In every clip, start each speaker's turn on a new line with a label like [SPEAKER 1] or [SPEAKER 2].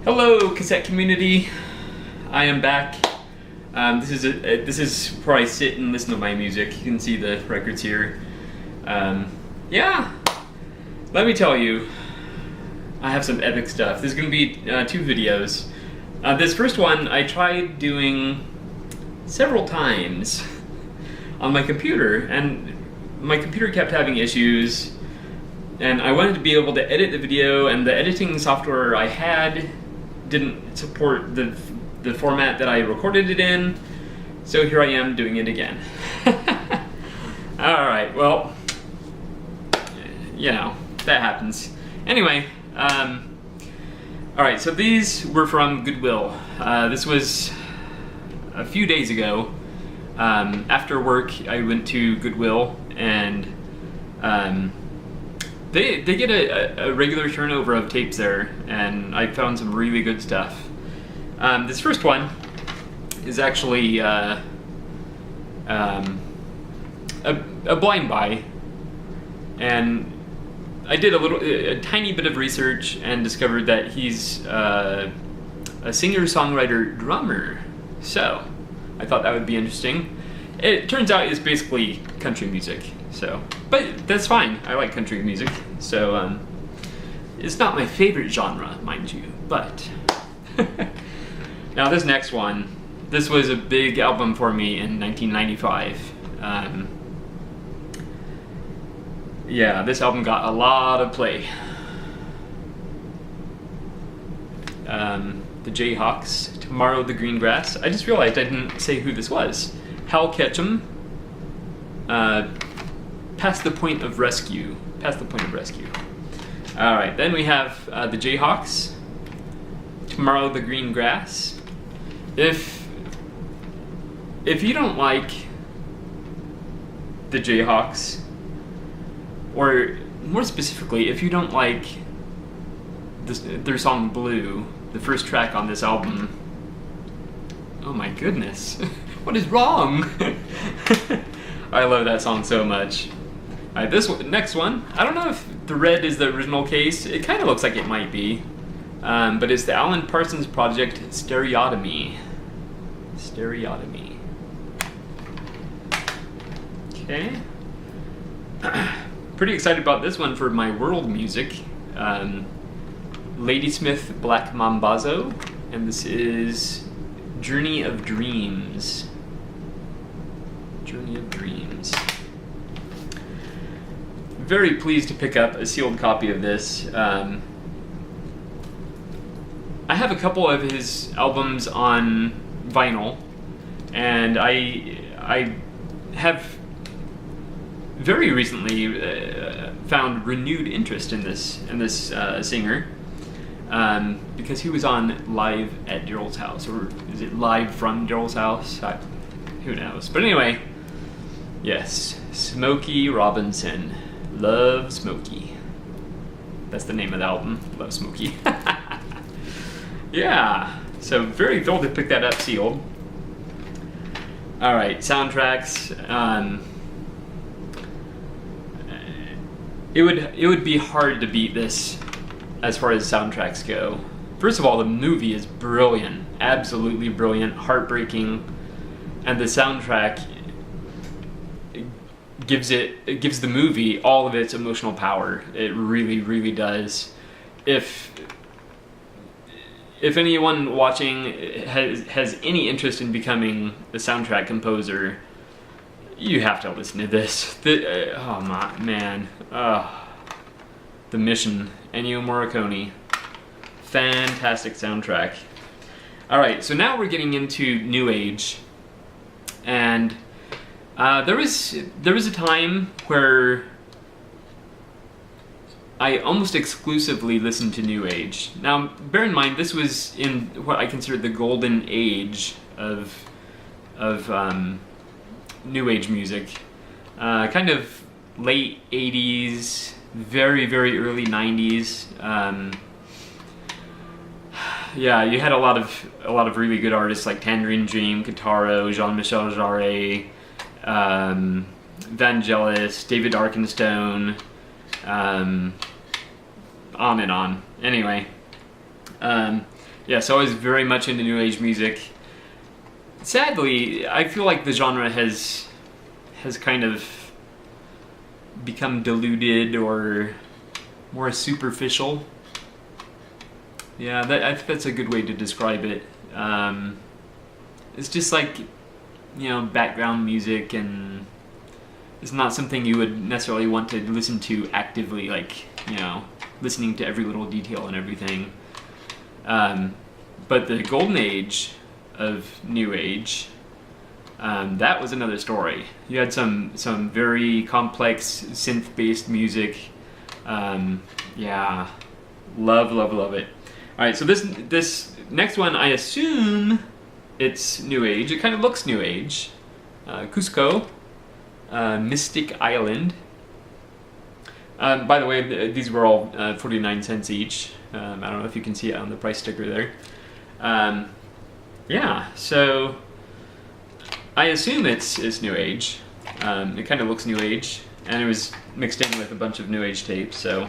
[SPEAKER 1] Hello, cassette community. I am back. This is where I sit and listen to my music. You can see the records here. Yeah, let me tell you, I have some epic stuff. There's going to be 2 videos. This first one I tried doing several times on my computer, and my computer kept having issues, and I wanted to be able to edit the video, and the editing software I had didn't support the format that I recorded it in, so here I am doing it again. Alright, well, you know, that happens. Anyway, alright, so these were from Goodwill. This was a few days ago. After work, I went to Goodwill, and they get a regular turnover of tapes there, and I found some really good stuff. This first one is actually a blind buy, and I did a tiny bit of research and discovered that he's a singer-songwriter drummer. So I thought that would be interesting. It turns out it's basically country music. So, but that's fine. I like country music. So it's not my favorite genre, mind you. But now this next one, this was a big album for me in 1995. Yeah, this album got a lot of play. The Jayhawks, Tomorrow the Green Grass. I just realized I didn't say who this was. Hal Ketchum, Past the Point of Rescue. Past the Point of Rescue. Alright, then we have the Jayhawks, Tomorrow the Green Grass. If you don't like the Jayhawks, or more specifically, if you don't like their song Blue, the first track on this album, oh my goodness, what is wrong? I love that song so much. Alright, this one, next one, I don't know if the red is the original case. It kind of looks like it might be. But it's the Alan Parsons Project, Stereotomy. Stereotomy. Okay. Pretty excited about this one for my world music. Ladysmith Black Mambazo, and this is Journey of Dreams. Journey of Dreams. Very pleased to pick up a sealed copy of this. I have a couple of his albums on vinyl, and I have very recently found renewed interest in this singer, because he was on Live at Daryl's House, or is it Live from Daryl's House? Who knows? But anyway, yes, Smokey Robinson. Love Smokey. That's the name of the album. Love Smokey. Yeah, so very thrilled to pick that up sealed. Alright, soundtracks. It would be hard to beat this as far as soundtracks go. First of all, the movie is brilliant. Absolutely brilliant, heartbreaking, and the soundtrack gives the movie all of its emotional power. It really, really does. If anyone watching has any interest in becoming a soundtrack composer, you have to listen to this. Oh my man, The Mission, Ennio Morricone, fantastic soundtrack. All right, so now we're getting into New Age, and there was a time where I almost exclusively listened to New Age. Now, bear in mind, this was in what I consider the golden age of New Age music. Kind of late 80s, very, very early 90s. Yeah, you had a lot of really good artists like Tangerine Dream, Kitaro, Jean-Michel Jarre, Vangelis, David Arkenstone, on and on. Anyway, yeah, so I was very much into New Age music. Sadly, I feel like the genre has kind of become diluted or more superficial. Yeah, I think that's a good way to describe it. It's just like, background music, and it's not something you would necessarily want to listen to actively, like, listening to every little detail and everything. But the golden age of New Age, that was another story. You had some very complex synth-based music. Yeah, love it. All right, so this next one, I assume it's New Age. It kind of looks New Age. Cusco, Mystic Island. By the way, these were all 49 cents each. I don't know if you can see it on the price sticker there. Yeah, so I assume it's New Age. It kind of looks New Age, and it was mixed in with a bunch of New Age tapes. So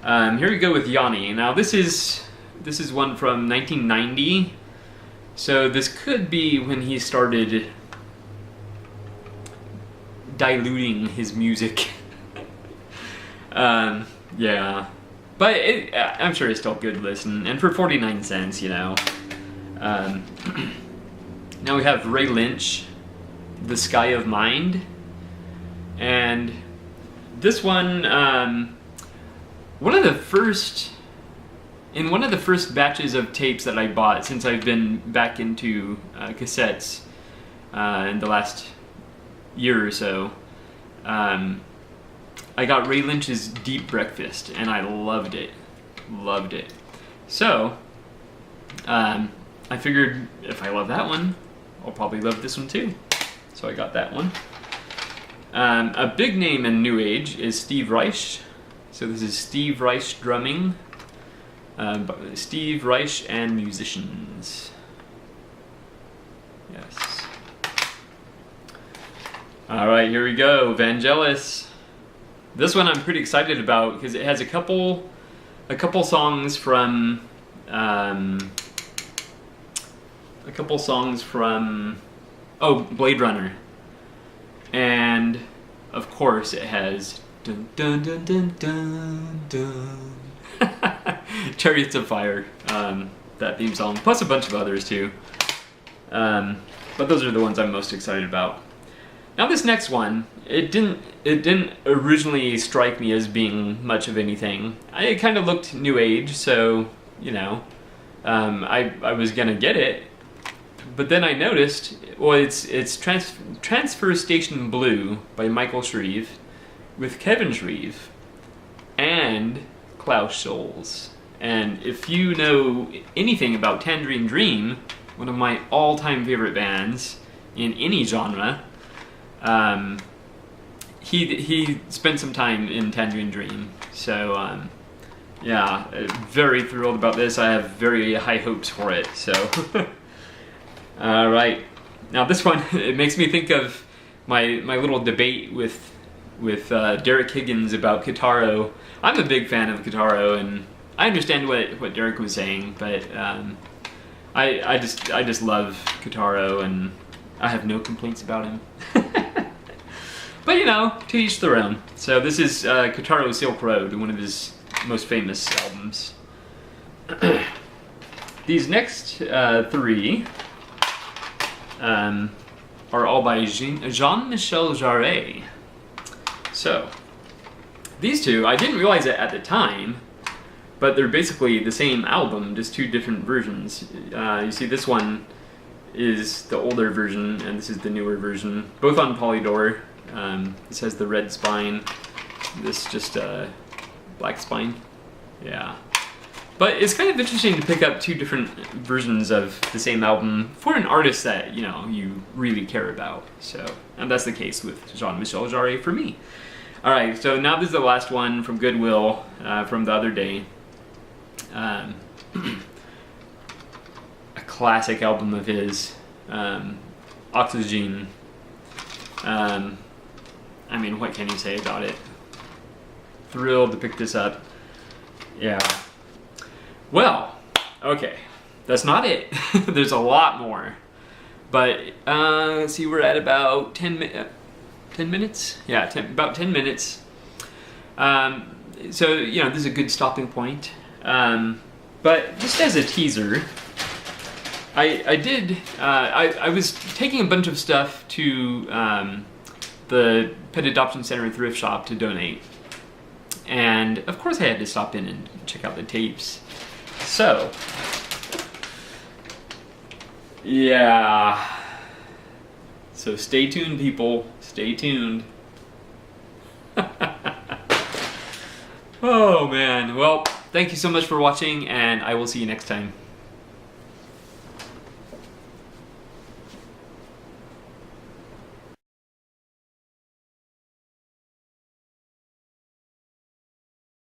[SPEAKER 1] here we go with Yanni. Now this is one from 1990. So this could be when he started diluting his music. Yeah, but I'm sure it's still good listen, and for 49 cents, Now we have Ray Lynch, The Sky of Mind, and this one, one of the first batches of tapes that I bought since I've been back into cassettes in the last year or so. I got Ray Lynch's Deep Breakfast, and I loved it. So, I figured if I love that one, I'll probably love this one too. So I got that one. A big name in New Age is Steve Reich. So this is Steve Reich drumming. Steve Reich and musicians. Yes. All right, here we go. Vangelis. This one I'm pretty excited about because it has a couple songs from Blade Runner, and of course it has dun dun dun dun dun dun Chariots of Fire, that theme song, plus a bunch of others too. But those are the ones I'm most excited about. Now this next one, it didn't originally strike me as being much of anything. It kind of looked New Age, so I was gonna get it, but then I noticed, well, it's Transfer Station Blue by Michael Shreve with Kevin Shreve and Klaus Scholz. And if you know anything about Tangerine Dream, one of my all-time favorite bands in any genre, he spent some time in Tangerine Dream. So yeah, very thrilled about this. I have very high hopes for it. So all right, now this one, it makes me think of my little debate with Derek Higgins about Kitaro. I'm a big fan of Kitaro, and I understand what Derek was saying, but I just love Kitaro, and I have no complaints about him. But to each their own. So this is Kitaro Silk Road, one of his most famous albums. These next three are all by Jean-Michel Jarre. So these two, I didn't realize it at the time, but they're basically the same album, just two different versions. You see, this one is the older version, and this is the newer version, both on Polydor. This has the red spine, this just black spine. Yeah. But it's kind of interesting to pick up two different versions of the same album for an artist that, you really care about. So, and that's the case with Jean-Michel Jarre for me. Alright, so now this is the last one from Goodwill, from the other day. A classic album of his, Oxygen. I mean, what can you say about it? Thrilled to pick this up. Yeah. Well, okay. that's not it. There's a lot more. But let's see, we're at about 10 minutes? Yeah, about 10 minutes. So, you know, this is a good stopping point. But just as a teaser, I was taking a bunch of stuff to the Pet Adoption Center and Thrift Shop to donate. And of course I had to stop in and check out the tapes. So, yeah. So stay tuned, people. Stay tuned. Oh man. Well, thank you so much for watching, and I will see you next time.